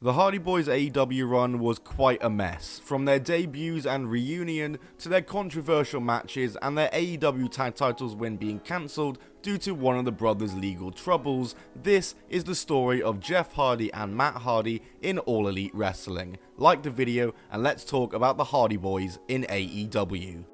The Hardy Boyz AEW run was quite a mess, from their debuts and reunion to their controversial matches and their AEW tag titles win being cancelled due to one of the brothers' legal troubles. This is the story of Jeff Hardy and Matt Hardy in All Elite Wrestling. Like the video and let's talk about the Hardy Boyz in AEW.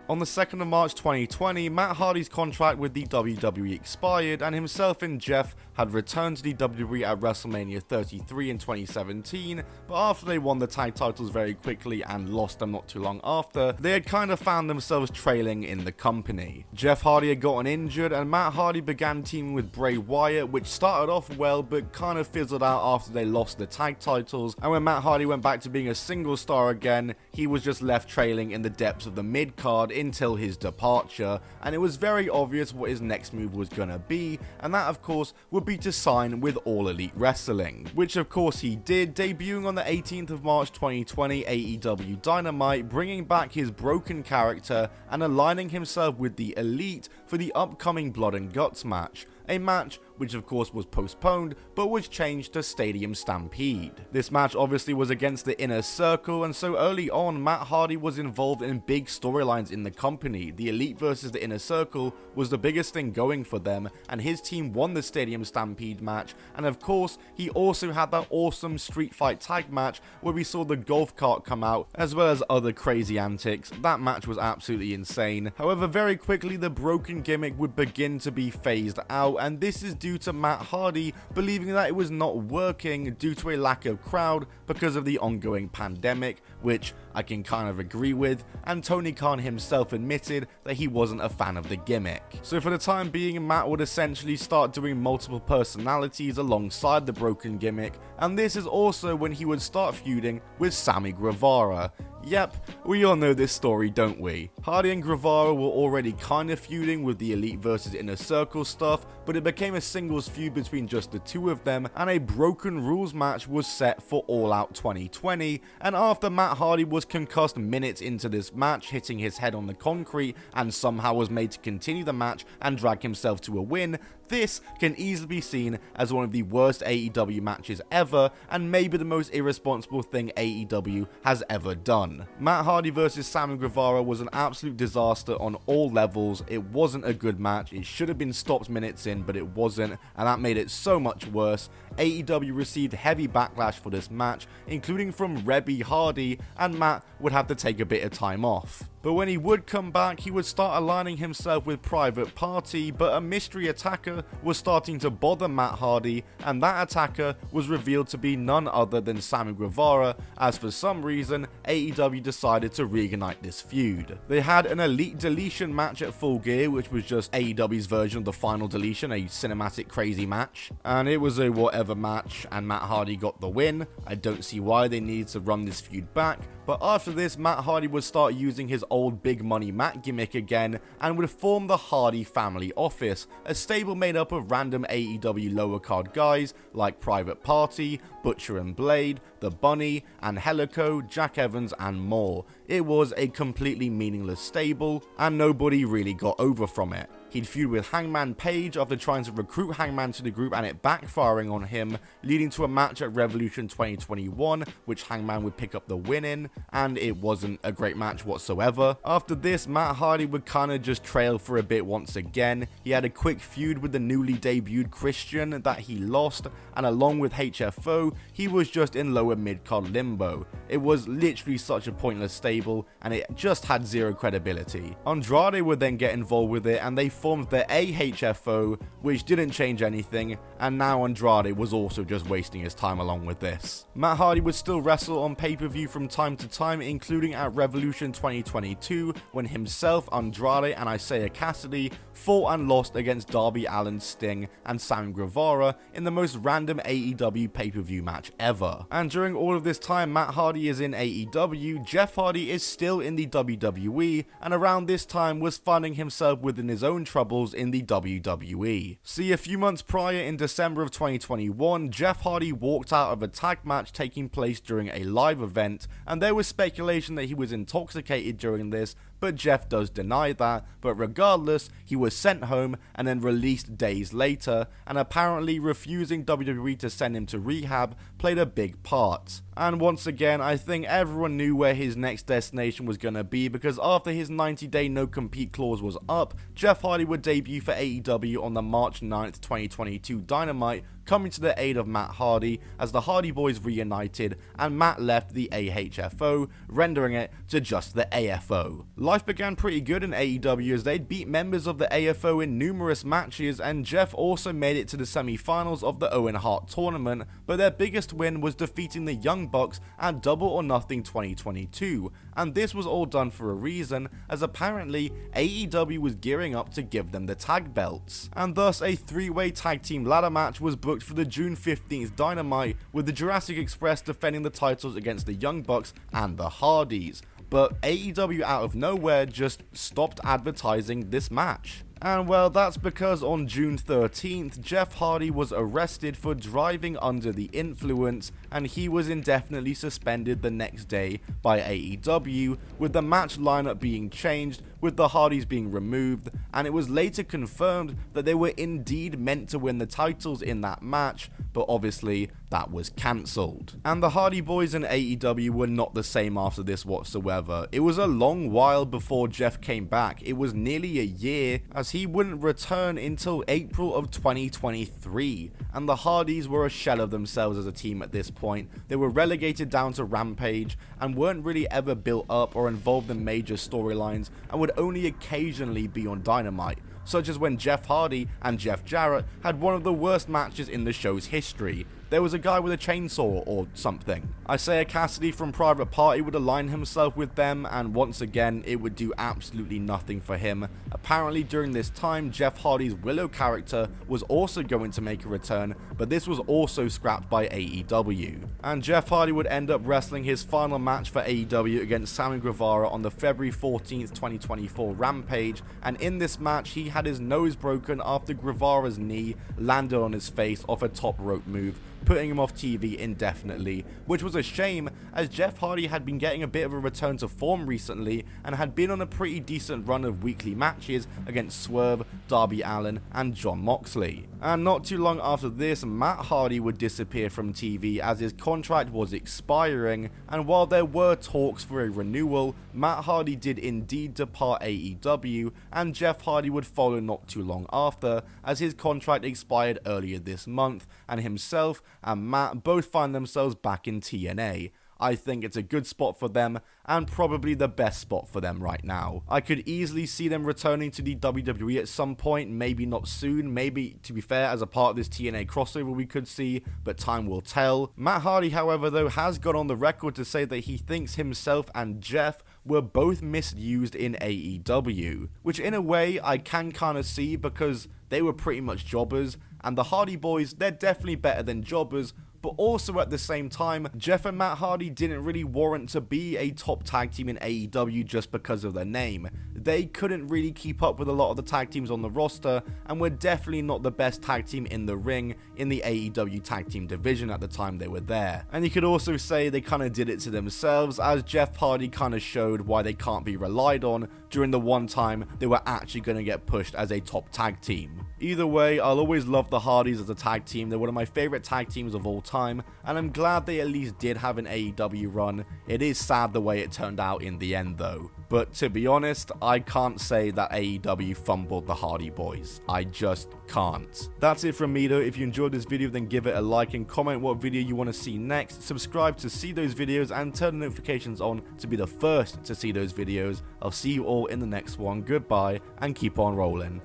On the 2nd of March 2020, Matt Hardy's contract with the WWE expired and himself and Jeff had returned to the WWE at WrestleMania 33 in 2017, but after they won the tag titles very quickly and lost them not too long after, they had kind of found themselves trailing in the company. Jeff Hardy had gotten injured and Matt Hardy began teaming with Bray Wyatt, which started off well but kind of fizzled out after they lost the tag titles, and when Matt Hardy went back to being a single star again, he was just left trailing in the depths of the mid-card until his departure, and it was very obvious what his next move was gonna be, and that of course would be to sign with All Elite Wrestling, which of course he did, debuting on the 18th of March 2020 AEW Dynamite, bringing back his broken character and aligning himself with the Elite for the upcoming Blood and Guts match. A match which of course was postponed but was changed to Stadium Stampede. This match obviously was against the Inner Circle, and so early on Matt Hardy was involved in big storylines in the company. The Elite versus the Inner Circle was the biggest thing going for them, and his team won the Stadium Stampede match, and of course he also had that awesome street fight tag match where we saw the golf cart come out as well as other crazy antics. That match was absolutely insane. However, very quickly the broken gimmick would begin to be phased out, and this is due to Matt Hardy believing that it was not working due to a lack of crowd because of the ongoing pandemic, which I can kind of agree with, and Tony Khan himself admitted that he wasn't a fan of the gimmick. So for the time being, Matt would essentially start doing multiple personalities alongside the broken gimmick, and this is also when he would start feuding with Sammy Guevara. Yep, we all know this story, don't we? Hardy and Guevara were already kind of feuding with the Elite versus Inner Circle stuff, but it became a singles feud between just the two of them, and a broken rules match was set for All Out 2020, and after Matt Hardy was concussed minutes into this match, hitting his head on the concrete, and somehow was made to continue the match and drag himself to a win, this can easily be seen as one of the worst AEW matches ever, and maybe the most irresponsible thing AEW has ever done. Matt Hardy versus Sammy Guevara was an absolute disaster on all levels. It wasn't a good match. It should have been stopped minutes in, but it wasn't, and that made it so much worse. AEW received heavy backlash for this match, including from Rebby Hardy, and Matt would have to take a bit of time off. But when he would come back, he would start aligning himself with Private Party, but a mystery attacker was starting to bother Matt Hardy, and that attacker was revealed to be none other than Sammy Guevara, as for some reason, AEW decided to reignite this feud. They had an Elite Deletion match at Full Gear, which was just AEW's version of the Final Deletion, a cinematic crazy match, and it was a whatever match, and Matt Hardy got the win. I don't see why they needed to run this feud back, but after this, Matt Hardy would start using his old Big Money Matt gimmick again and would form the Hardy Family Office, a stable made up of random AEW lower card guys like Private Party, Butcher and Blade, The Bunny, Angelico, Jack Evans and more. It was a completely meaningless stable and nobody really got over from it. He'd feud with Hangman Page after trying to recruit Hangman to the group and it backfiring on him, leading to a match at Revolution 2021, which Hangman would pick up the win in, and it wasn't a great match whatsoever. After this, Matt Hardy would kinda just trail for a bit once again. He had a quick feud with the newly debuted Christian that he lost, and along with HFO, he was just in lower mid-card limbo. It was literally such a pointless stable, and it just had zero credibility. Andrade would then get involved with it, and they formed the AHFO, which didn't change anything, and now Andrade was also just wasting his time along with this. Matt Hardy would still wrestle on pay-per-view from time to time, including at Revolution 2022, when himself, Andrade, and Isaiah Cassidy fought and lost against Darby Allin, Sting, and Sammy Guevara in the most random AEW pay-per-view match ever. And during all of this time Matt Hardy is in AEW, Jeff Hardy is still in the WWE, and around this time was finding himself within his own troubles in the WWE. See, a few months prior in December of 2021, Jeff Hardy walked out of a tag match taking place during a live event, and there was speculation that he was intoxicated during this, but Jeff does deny that. But regardless, he was sent home and then released days later, and apparently refusing WWE to send him to rehab played a big part. And once again, I think everyone knew where his next destination was going to be, because after his 90-day no-compete clause was up, Jeff Hardy would debut for AEW on the March 9th, 2022 Dynamite, coming to the aid of Matt Hardy as the Hardy Boys reunited and Matt left the AHFO, rendering it to just the AFO. Life began pretty good in AEW as they'd beat members of the AFO in numerous matches, and Jeff also made it to the semi-finals of the Owen Hart tournament, but their biggest win was defeating the Young Bucks at Double or Nothing 2022, and this was all done for a reason, as apparently AEW was gearing up to give them the tag belts, and thus a three-way tag team ladder match was booked for the June 15th Dynamite, with the Jurassic Express defending the titles against the Young Bucks and the Hardys. But AEW out of nowhere just stopped advertising this match. And well, that's because on June 13th, Jeff Hardy was arrested for driving under the influence, and he was indefinitely suspended the next day by AEW, with the match lineup being changed, with the Hardys being removed, and it was later confirmed that they were indeed meant to win the titles in that match, but obviously that was cancelled. And the Hardy Boys and AEW were not the same after this whatsoever. It was a long while before Jeff came back. It was nearly a year, as he wouldn't return until April of 2023, and the Hardys were a shell of themselves as a team at this point. They were relegated down to Rampage and weren't really ever built up or involved in major storylines, and would only occasionally be on Dynamite, such as when Jeff Hardy and Jeff Jarrett had one of the worst matches in the show's history. There was a guy with a chainsaw or something. Isaiah Cassidy from Private Party would align himself with them, and once again it would do absolutely nothing for him. Apparently during this time, Jeff Hardy's Willow character was also going to make a return, but this was also scrapped by AEW. And Jeff Hardy would end up wrestling his final match for AEW against Sammy Guevara on the February 14th, 2024 Rampage, and in this match he had his nose broken after Guevara's knee landed on his face off a top rope move, putting him off TV indefinitely, which was a shame as Jeff Hardy had been getting a bit of a return to form recently and had been on a pretty decent run of weekly matches against Swerve, Darby Allin and Jon Moxley. And not too long after this, Matt Hardy would disappear from TV as his contract was expiring, and while there were talks for a renewal, Matt Hardy did indeed depart AEW, and Jeff Hardy would follow not too long after as his contract expired earlier this month, and himself and Matt both find themselves back in TNA. I think it's a good spot for them, and probably the best spot for them right now. I could easily see them returning to the WWE at some point, maybe not soon, maybe, to be fair, as a part of this TNA crossover we could see, but time will tell. Matt Hardy, however, though, has gone on the record to say that he thinks himself and Jeff were both misused in AEW, which in a way I can kind of see because they were pretty much jobbers, and the Hardy Boys, they're definitely better than jobbers, but also at the same time, Jeff and Matt Hardy didn't really warrant to be a top tag team in AEW just because of their name. They couldn't really keep up with a lot of the tag teams on the roster, and were definitely not the best tag team in the ring in the AEW tag team division at the time they were there. And you could also say they kind of did it to themselves, as Jeff Hardy kind of showed why they can't be relied on during the one time they were actually going to get pushed as a top tag team. Either way, I'll always love the Hardys as a tag team. They're one of my favorite tag teams of all time, and I'm glad they at least did have an AEW run. It is sad the way it turned out in the end though. But to be honest, I can't say that AEW fumbled the Hardy Boys. I just can't. That's it from me though. If you enjoyed this video, then give it a like and comment what video you want to see next. Subscribe to see those videos and turn the notifications on to be the first to see those videos. I'll see you all in the next one. Goodbye and keep on rolling.